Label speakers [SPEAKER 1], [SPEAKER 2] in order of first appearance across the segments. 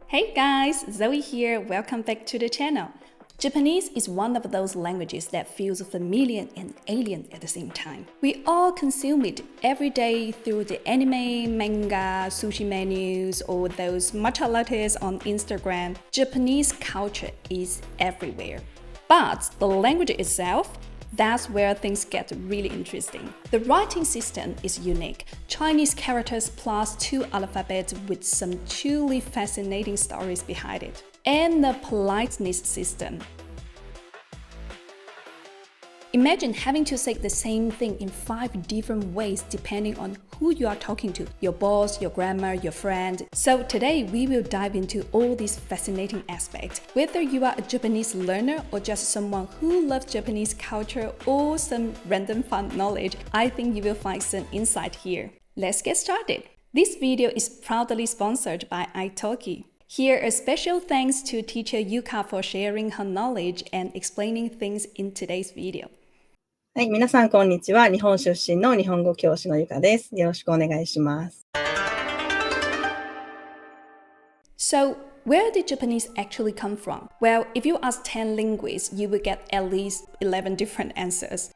[SPEAKER 1] Hey guys, Zoe here. Welcome back to the channel. Japanese is one of those languages that feels familiar and alien at the same time. We all consume it every day through the anime, manga, sushi menus, or those matcha lattes on Instagram. Japanese culture is everywhere. But the language itself, that's where things get really interesting. The writing system is unique. Chinese characters plus two alphabets with some truly fascinating stories behind it. And the politeness system. Imagine having to say the same thing in 5 different ways depending on who you are talking to, your boss, your grandma, your friend. So today we will dive into all these fascinating aspects. Whether you are a Japanese learner or just someone who loves Japanese culture or some random fun knowledge, I think you will find some insight here. Let's get started. This video is proudly sponsored by italki. Here, a special thanks to teacher Yuka for sharing her knowledge and explaining things in today's video.
[SPEAKER 2] はい、皆さんこんにちは。日本出身の日本語教師のゆかです。よろしくお願いします。
[SPEAKER 1] So, where did Japanese actually come from? Well, if you ask 10 linguists, you will get at least 11 different answers.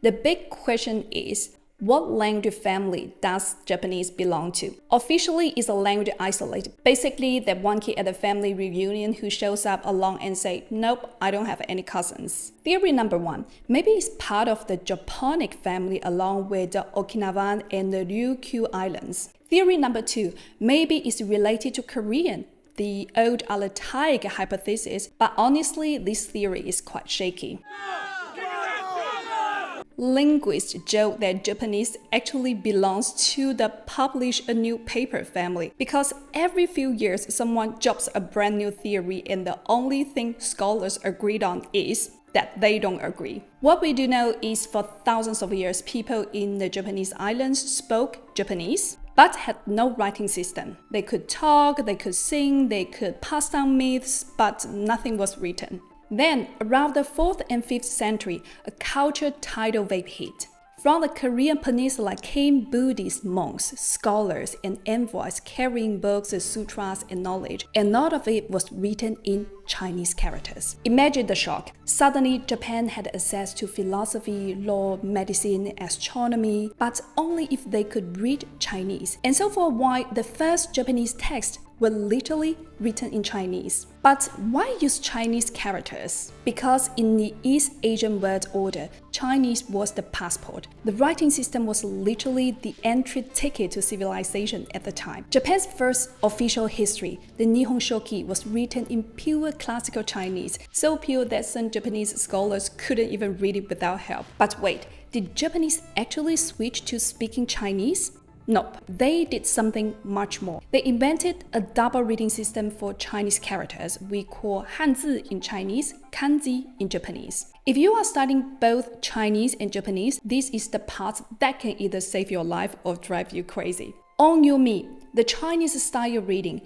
[SPEAKER 1] The big question is, what language family does Japanese belong to? Officially, it's a language isolated. Basically, that one kid at a family reunion who shows up alone and say, nope, I don't have any cousins. Theory number 1, maybe it's part of the Japonic family along with the Okinawan and the Ryukyu Islands. Theory number 2, maybe it's related to Korean, the old Altai hypothesis, but honestly, this theory is quite shaky. Linguists joke that Japanese actually belongs to the publish a new paper family because every few years someone drops a brand new theory and the only thing scholars agreed on is that they don't agree. What we do know is for thousands of years, people in the Japanese islands spoke Japanese but had no writing system. They could talk, they could sing, they could pass down myths, but nothing was written. Then, around the 4th and 5th century, a culture tidal wave hit. From the Korean peninsula came Buddhist monks, scholars, and envoys carrying books, sutras, and knowledge, and none of it was written in Chinese characters. Imagine the shock. Suddenly, Japan had access to philosophy, law, medicine, astronomy, but only if they could read Chinese. And so for a while, the first Japanese text were literally written in Chinese. But why use Chinese characters? Because in the East Asian world order, Chinese was the passport. The writing system was literally the entry ticket to civilization at the time. Japan's first official history, the Nihon Shoki, was written in pure classical Chinese, so pure that some Japanese scholars couldn't even read it without help. But wait, did Japanese actually switch to speaking Chinese? Nope, they did something much more. They invented a double reading system for Chinese characters we call Hanzi in Chinese, kanji in Japanese. If you are studying both Chinese and Japanese, this is the part that can either save your life or drive you crazy. Onyomi, the Chinese style reading.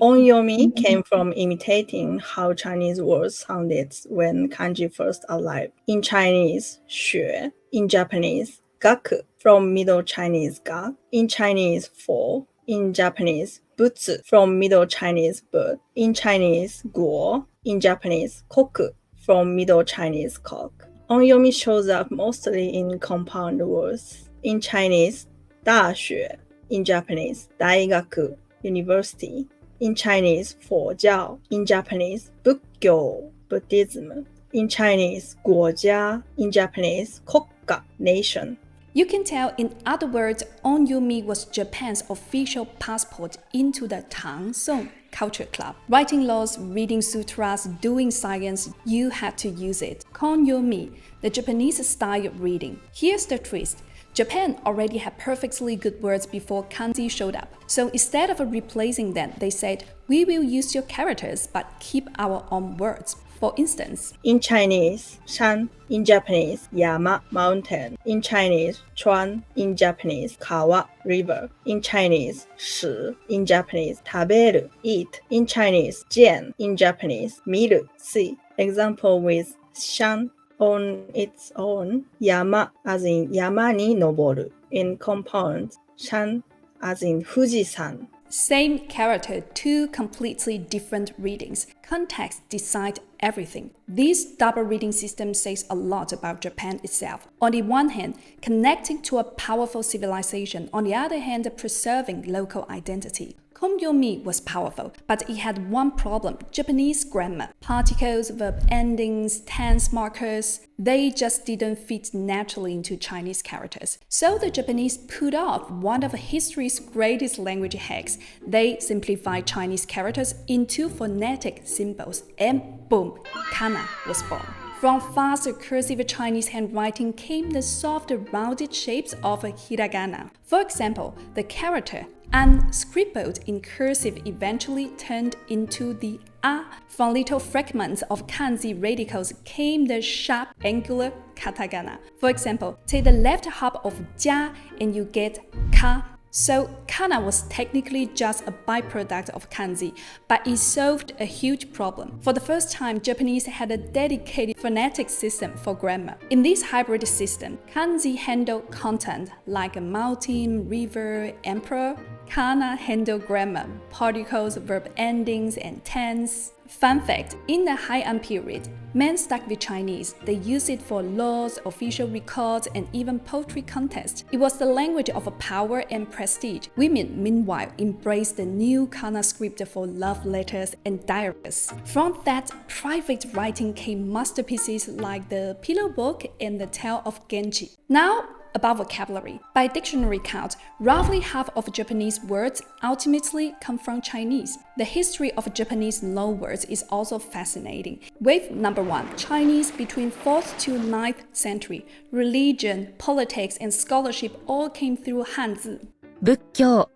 [SPEAKER 2] Onyomi came from imitating how Chinese words sounded when kanji first arrived. In Chinese, 学, in Japanese, 学, from Middle Chinese 学, in Chinese 佛, in Japanese 仏, from Middle Chinese 仏, in Chinese 国, in Japanese 国, from Middle Chinese 国. Onyomi shows up mostly in compound words. In Chinese, 大学, in Japanese, 大学, university. In Chinese, 佛教, in Japanese, 仏教, Buddhism. In Chinese, 国家, in Japanese, 国家, nation.
[SPEAKER 1] You can tell, in other words, Onyomi was Japan's official passport into the Tang Song culture club. Writing laws, reading sutras, doing science, you had to use it. Onyomi, the Japanese style of reading. Here's the twist. Japan already had perfectly good words before kanji showed up. So instead of replacing them, they said, we will use your characters but keep our own words. For instance,
[SPEAKER 2] in Chinese, 山, in Japanese, 山, mountain, in Chinese, 川, in Japanese, 川, river, in Chinese, 食, in Japanese, 食べる, eat, in Chinese, 见, in Japanese, 見る, see. Example with 山 on its own, 山 as in 山に登る, in compounds, 山 as in 富士山.
[SPEAKER 1] Same character, two completely different readings. Context decides everything. This double reading system says a lot about Japan itself. On the one hand, connecting to a powerful civilization. On the other hand, preserving local identity. Komyomi was powerful, but it had one problem: Japanese grammar. Particles, verb endings, tense markers, they just didn't fit naturally into Chinese characters. So the Japanese put off one of history's greatest language hacks. They simplified Chinese characters into phonetic symbols, and boom, kana was born. From fast cursive Chinese handwriting came the soft rounded shapes of hiragana. For example, the character "an" scribbled in cursive eventually turned into the "a." From little fragments of kanji radicals came the sharp angular katakana. For example, take the left half of "jia" and you get "ka." So kana was technically just a byproduct of kanji, but it solved a huge problem. For the first time, Japanese had a dedicated phonetic system for grammar. In this hybrid system, kanji handled content like a mountain, river, emperor. Kana handled grammar, particles, verb endings, and tense. Fun fact, in the Heian period, men stuck with Chinese. They used it for laws, official records, and even poetry contests. It was the language of power and prestige. Women, meanwhile, embraced the new kana script for love letters and diaries. From that private writing came masterpieces like the Pillow Book and the Tale of Genji. Now, about vocabulary. By dictionary count, roughly half of Japanese words ultimately come from Chinese. The history of Japanese loanwords is also fascinating. Wave number 1, Chinese between 4th to 9th century. Religion, politics, and scholarship all came through Hanzi.
[SPEAKER 3] 仏教、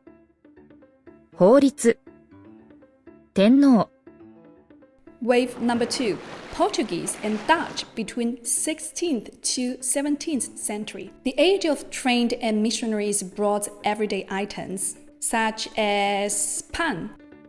[SPEAKER 3] 法律、天皇。
[SPEAKER 1] Wave number 2, Portuguese and Dutch between 16th to 17th century. The age of trade and missionaries brought everyday items such as pan,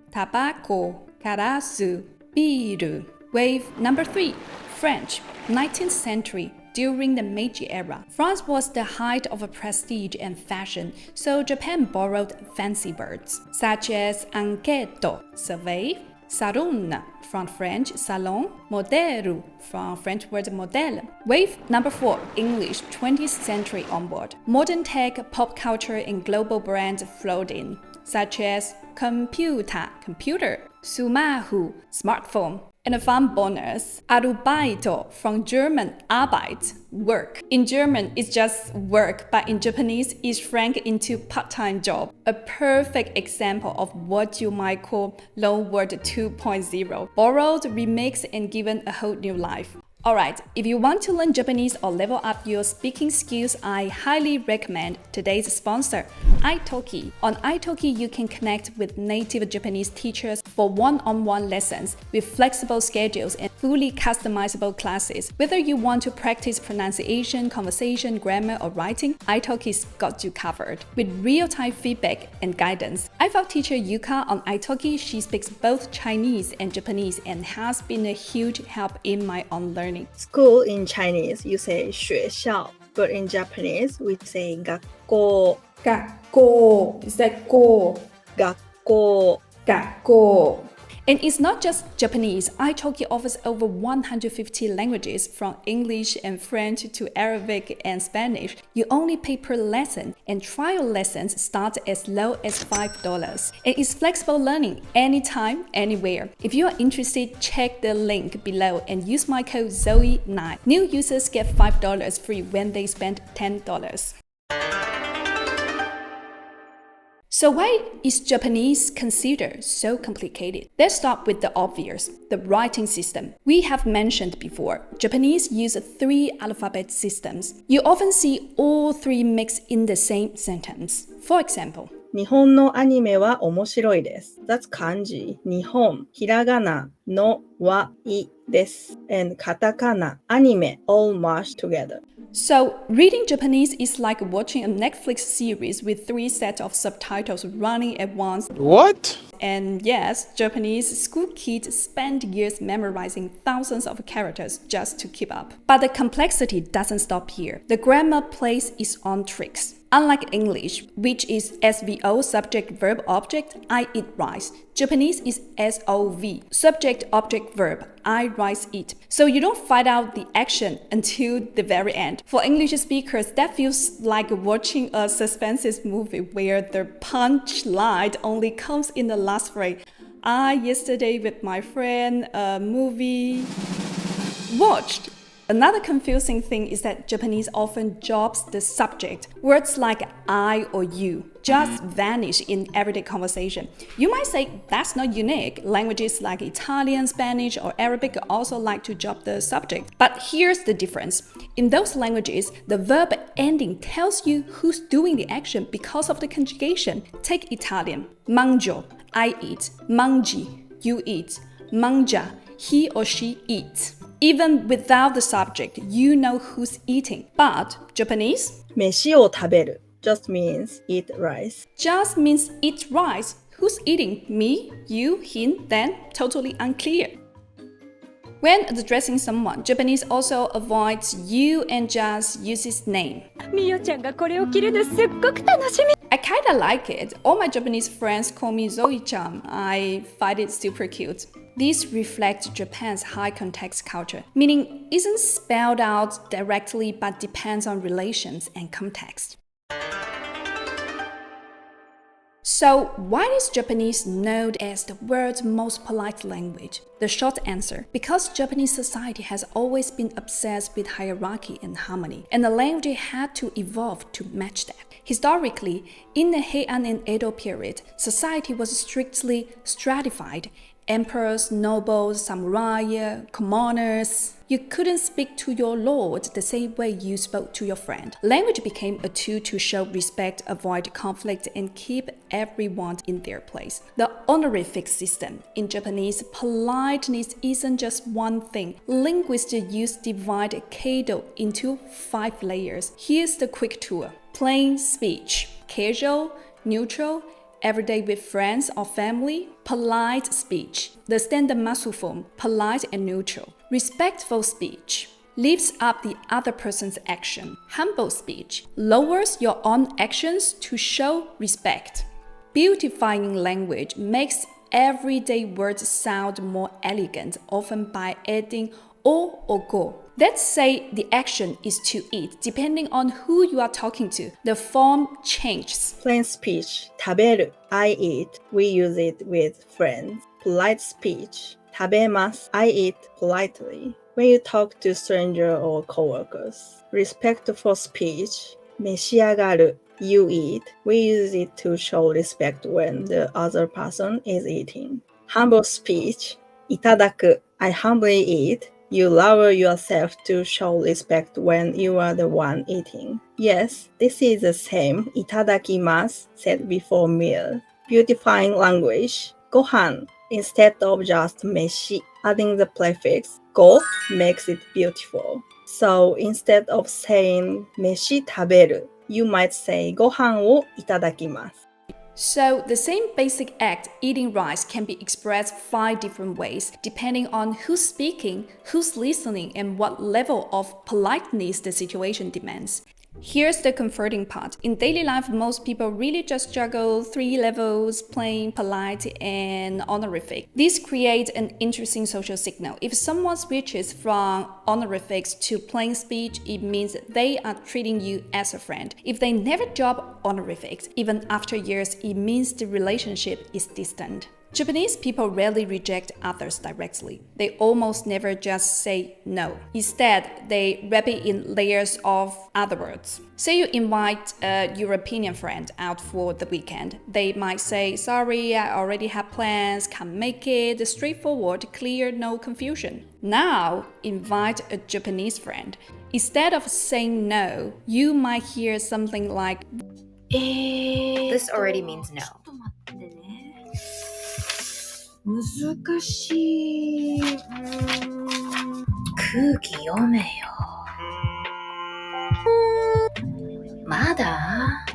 [SPEAKER 1] tobacco, karasu, biru. Wave number 3, French, 19th century. During the Meiji era, France was the height of prestige and fashion, so Japan borrowed fancy words such as enquête, survey, salon, from French salon, modèle, from French word modèle. Wave number 4, English, 20th century onward. Modern tech, pop culture, and global brands flowed in, such as computer, sumahu, smartphone. And a fun bonus, Arbeito, from German Arbeit, work. In German, it's just work, but in Japanese, it's franked into part-time job. A perfect example of what you might call loanword 2.0, borrowed, remixed, and given a whole new life. Alright, if you want to learn Japanese or level up your speaking skills, I highly recommend today's sponsor, italki. On italki, you can connect with native Japanese teachers for one-on-one lessons with flexible schedules and fully customizable classes. Whether you want to practice pronunciation, conversation, grammar, or writing, italki's got you covered. With real-time feedback and guidance. I found teacher Yuka on italki. She speaks both Chinese and Japanese and has been a huge help in my own learning.
[SPEAKER 2] School in Chinese, you say 学校, but in Japanese, we say 学校.
[SPEAKER 1] 学校 is that go?
[SPEAKER 2] 学校.
[SPEAKER 1] 学校. And it's not just Japanese. italki offers over 150 languages from English and French to Arabic and Spanish. You only pay per lesson, and trial lessons start as low as $5. And it's flexible learning anytime, anywhere. If you are interested, check the link below and use my code Zoe9. New users get $5 free when they spend $10. So why is Japanese considered so complicated? Let's start with the obvious, the writing system. We have mentioned before, Japanese use 3 alphabet systems. You often see all 3 mixed in the same sentence. For example,
[SPEAKER 2] 日本のアニメは面白いです. That's kanji. 日本、ひらがなのはいです. And katakana, anime, all mashed together.
[SPEAKER 1] So, reading Japanese is like watching a Netflix series with 3 sets of subtitles running at once.
[SPEAKER 4] What?
[SPEAKER 1] And yes, Japanese school kids spend years memorizing thousands of characters just to keep up. But the complexity doesn't stop here. The grammar plays its own tricks. Unlike English, which is SVO, subject, verb, object, I eat rice. Japanese is SOV, subject, object, verb, I rice eat. So you don't find out the action until the very end. For English speakers, that feels like watching a suspense movie where the punchline only comes in the last phrase. Yesterday with my friend, a movie watched. Another confusing thing is that Japanese often drops the subject. Words like I or you just vanish in everyday conversation. You might say that's not unique. Languages like Italian, Spanish, or Arabic also like to drop the subject. But here's the difference. In those languages, the verb ending tells you who's doing the action because of the conjugation. Take Italian. Mangio, I eat. Mangi, you eat. Mangia, he or she eats. Even without the subject, you know who's eating. But Japanese?
[SPEAKER 2] 飯を食べる just means eat rice.
[SPEAKER 1] Just means eat rice. Who's eating? Me, you, him, then? Totally unclear. When addressing someone, Japanese also avoids you and just uses name.
[SPEAKER 3] みよちゃんがこれを着るのすっごく楽しみ
[SPEAKER 1] I kinda like it. All my Japanese friends call me Zoe-chan. I find it super cute. These reflect Japan's high context culture, meaning isn't spelled out directly but depends on relations and context. So, why is Japanese known as the world's most polite language? The short answer, because Japanese society has always been obsessed with hierarchy and harmony, and the language had to evolve to match that. Historically, in the Heian and Edo period, society was strictly stratified. Emperors, nobles, samurai, commoners. You couldn't speak to your lord the same way you spoke to your friend. Language became a tool to show respect, avoid conflict, and keep everyone in their place. The honorific system. In Japanese, politeness isn't just one thing. Linguists divide keido into 5 layers. Here's the quick tour. Plain speech, casual, neutral, everyday with friends or family, polite speech. The standard masu form, polite and neutral. Respectful speech lifts up the other person's action. Humble speech lowers your own actions to show respect. Beautifying language makes everyday words sound more elegant, often by adding o or go. Let's say the action is to eat. Depending on who you are talking to, the form changes.
[SPEAKER 2] Plain speech 食べる I eat. We use it with friends. Polite speech 食べます I eat politely. When you talk to stranger or coworkers. Respectful speech 召し上がる You eat. We use it to show respect when the other person is eating. Humble speech いただく I humbly eat. You lower yourself to show respect when you are the one eating. Yes, this is the same いただきます said before meal. Beautifying language ご飯 instead of just 飯 adding the prefix ご makes it beautiful. So instead of saying 飯食べる you might say ご飯をいただきます
[SPEAKER 1] So, the same basic act, eating rice, can be expressed 5 different ways, depending on who's speaking, who's listening, and what level of politeness the situation demands. Here's the comforting part. In daily life, most people really just juggle 3 levels, plain, polite, and honorific. This creates an interesting social signal. If someone switches from honorifics to plain speech, it means they are treating you as a friend. If they never drop honorifics, even after years, it means the relationship is distant. Japanese people rarely reject others directly. They almost never just say no. Instead, they wrap it in layers of other words. Say you invite a European friend out for the weekend. They might say, sorry, I already have plans, can't make it. Straightforward, clear, no confusion. Now, invite a Japanese friend. Instead of saying no, you might hear something like,
[SPEAKER 4] This already means no.
[SPEAKER 3] 難しい。空気読めよ。まだ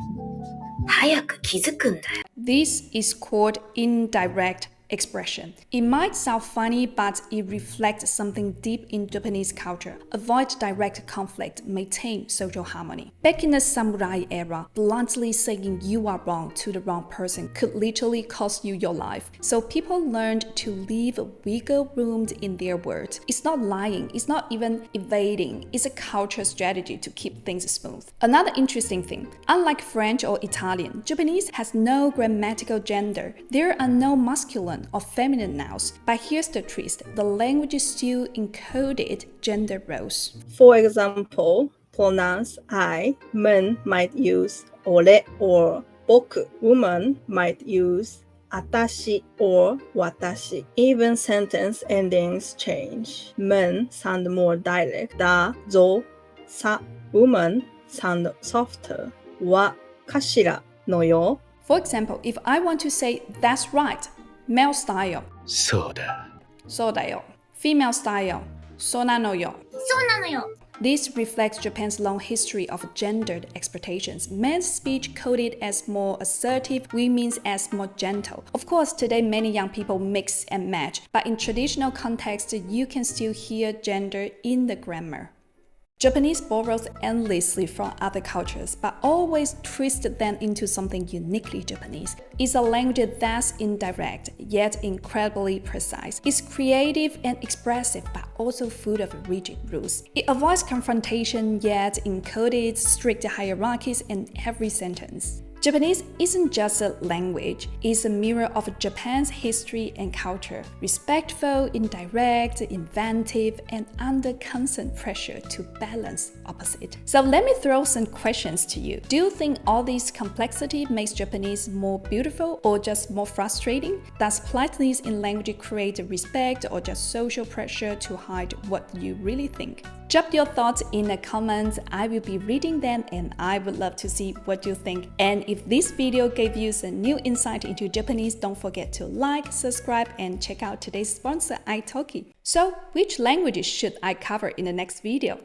[SPEAKER 3] 早く気づくんだよ。
[SPEAKER 1] This is called indirect expression. It might sound funny, but it reflects something deep in Japanese culture. Avoid direct conflict, maintain social harmony. Back in the samurai era, bluntly saying you are wrong to the wrong person could literally cost you your life. So people learned to leave wiggle room in their words. It's not lying, it's not even evading, it's a cultural strategy to keep things smooth. Another interesting thing, unlike French or Italian, Japanese has no grammatical gender. There are no masculine or feminine nouns. But here's the twist, the language still encoded gender roles.
[SPEAKER 2] For example, pronounce I, men might use ore or boku. Women might use atashi or watashi. Even sentence endings change. Men sound more direct. Da, zo, sa. Women sound softer. Wa, kashira, no yo.
[SPEAKER 1] For example, if I want to say that's right, male style,
[SPEAKER 5] そうだ。
[SPEAKER 1] そうだよ. Female style, そうなのよ.
[SPEAKER 4] そうなのよ.
[SPEAKER 1] This reflects Japan's long history of gendered expectations. Men's speech coded as more assertive, women's as more gentle. Of course, today many young people mix and match, but in traditional context, you can still hear gender in the grammar. Japanese borrows endlessly from other cultures, but always twists them into something uniquely Japanese. It's a language that's indirect, yet incredibly precise. It's creative and expressive, but also full of rigid rules. It avoids confrontation, yet encoded strict hierarchies in every sentence. Japanese isn't just a language, it's a mirror of Japan's history and culture. Respectful, indirect, inventive, and under constant pressure to balance opposite. So let me throw some questions to you. Do you think all this complexity makes Japanese more beautiful or just more frustrating? Does politeness in language create respect or just social pressure to hide what you really think? Drop your thoughts in the comments. I will be reading them and I would love to see what you think. And if this video gave you some new insight into Japanese, don't forget to like, subscribe, and check out today's sponsor, italki. So, which languages should I cover in the next video?